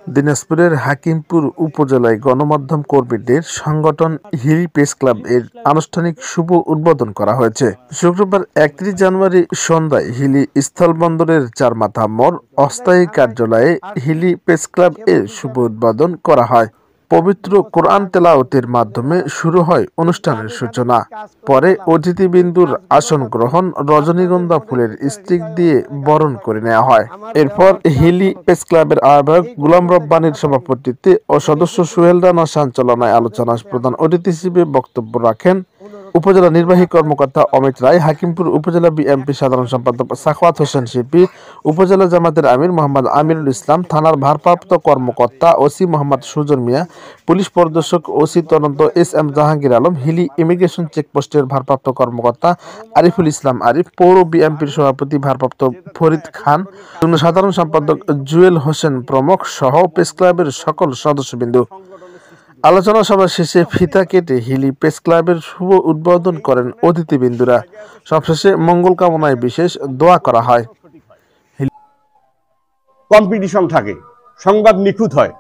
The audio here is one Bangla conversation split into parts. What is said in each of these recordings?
দিনাজপুরের হাকিমপুর উপজেলায় গণমাধ্যম কর্মীদের সংগঠন হিলি প্রেস ক্লাব এর আনুষ্ঠানিক শুভ উদ্বোধন করা হয়েছে। শুক্রবার 31 জানুয়ারি সন্ধ্যায় হিলি স্থলবন্দরের চারমাথা মোড় অস্থায়ী কার্যালয়ে হিলি প্রেস ক্লাব এর শুভ উদ্বোধন করা হয়। পবিত্র কোরআন তেলাওয়াতের মাধ্যমে শুরু হয় অনুষ্ঠানের সূচনা। পরে অতিথিবৃন্দুর আসন গ্রহণ, রজনীগন্ধা ফুলের স্টিক দিয়ে বরণ করে নেওয়া হয়। এরপর হিলি প্রেস ক্লাবের আহ্বায়ক গোলাম রব্বানীর সভাপতিত্বে ও সদস্য সোহেল রানা সঞ্চালনায় আলোচনা প্রধান অতিথি হিসেবে বক্তব্য রাখেন উপজেলা নির্বাহী কর্মকর্তা অমিত রায়, হাকিমপুর উপজেলা বিএনপি সাধারণ সম্পাদক সাখাওয়াত হোসেন শিপি, উপজেলা জামাতের আমির মোহাম্মদ আমিরুল ইসলাম, থানার ভারপ্রাপ্ত কর্মকর্তা ওসি মোহাম্মদ সুজন মিয়া, পুলিশ পরিদর্শক ওসি তদন্ত এস.এম. জাহাঙ্গীর আলম, হিলি ইমিগ্রেশন চেকপোস্টের ভারপ্রাপ্ত কর্মকর্তা আরিফুল ইসলাম আরিফ, পৌর বিএনপির সভাপতি ভারপ্রাপ্ত ফরিদ খান, সাধারণ সম্পাদক জুয়েল হোসেন প্রমুখ সহ প্রেস ক্লাবের সকল সদস্যবৃন্দ। আলোচনা সভা শেষে ফিতা কেটে হিলি প্রেস ক্লাবের শুভ উদ্বোধন করেন অতিথিবৃন্দরা। সবশেষে মঙ্গল কামনায় বিশেষ দোয়া করা হয়। কম্পিটিশন থাকে, সংবাদ নিখুঁত হয়।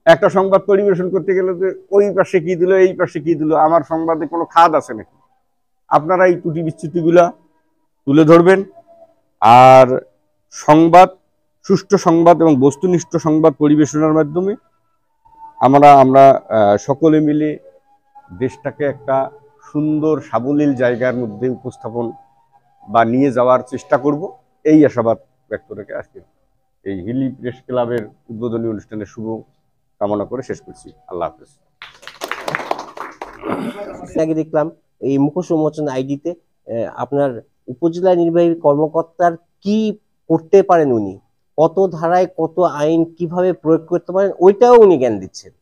একটা সংবাদ পরিবেশন করতে গেলে যে ওই পাশে কি দিল, এই পাশে কি দিল, আমার সংবাদে কোনো খাদ আছে নাকি, আপনারা এই ত্রুটি বিচ্যুতিগুলা তুলে ধরবেন। আর সংবাদ, সুষ্ঠু সংবাদ এবং বস্তুনিষ্ঠ সংবাদ পরিবেশনের মাধ্যমে আমরা সকলে মিলে দেশটাকে একটা সুন্দর সাবলীল জায়গার মধ্যে উপস্থাপন বা নিয়ে যাওয়ার চেষ্টা করব, এই আশাবাদ ব্যক্ত রেখে আজকে এই হিলি প্রেস ক্লাবের উদ্বোধনী অনুষ্ঠানের শুভ কামনা করে শেষ করছি। আল্লাহ হাফেজ। আগে দেখলাম এই মুখোশ উন্মোচন আইডিতে আপনার উপজেলা নির্বাহী কর্মকর্তার কি করতে পারেন, উনি কত ধারায় কত আইন কিভাবে প্রয়োগ করতে পারেন ওইটাও উনি জ্ঞান দিচ্ছেন।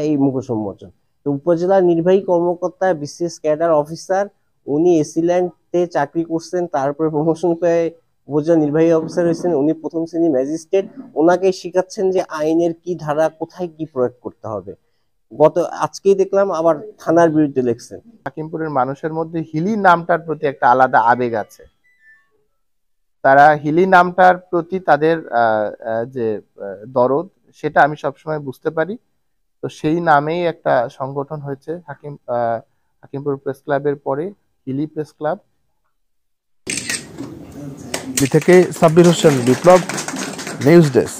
এই মুখোশ উন্মোচন তো উপজেলা নির্বাহী কর্মকর্তা বিশেষ ক্যাডার অফিসার, উনি এসিল্যান্ডে চাকরি করছেন, তারপরে প্রমোশন পেয়ে উপজেলা নির্বাহী অফিসার হয়েছেন, উনি প্রথম শ্রেণী ম্যাজিস্ট্রেট, ওনাকে শিখাচ্ছেন যে আইনের কি ধারা কোথায় কি প্রয়োগ করতে হবে। আজকেই দেখলাম আবার থানার বিরুদ্ধে লিখছেন। হাকিমপুরের মানুষের মধ্যে হিলি নামটার প্রতি একটা আলাদা আবেগ আছে। তারা হিলি নামটার প্রতি তাদের যে দরদ, সেটা আমি সবসময় বুঝতে পারি। তো সেই নামেই একটা সংগঠন হয়েছে হাকিমপুর প্রেস ক্লাবের পরে হিলি প্রেস ক্লাব। থেকে সাব্বির হোসেন বিপ্লব, নিউজ ডেস্ক।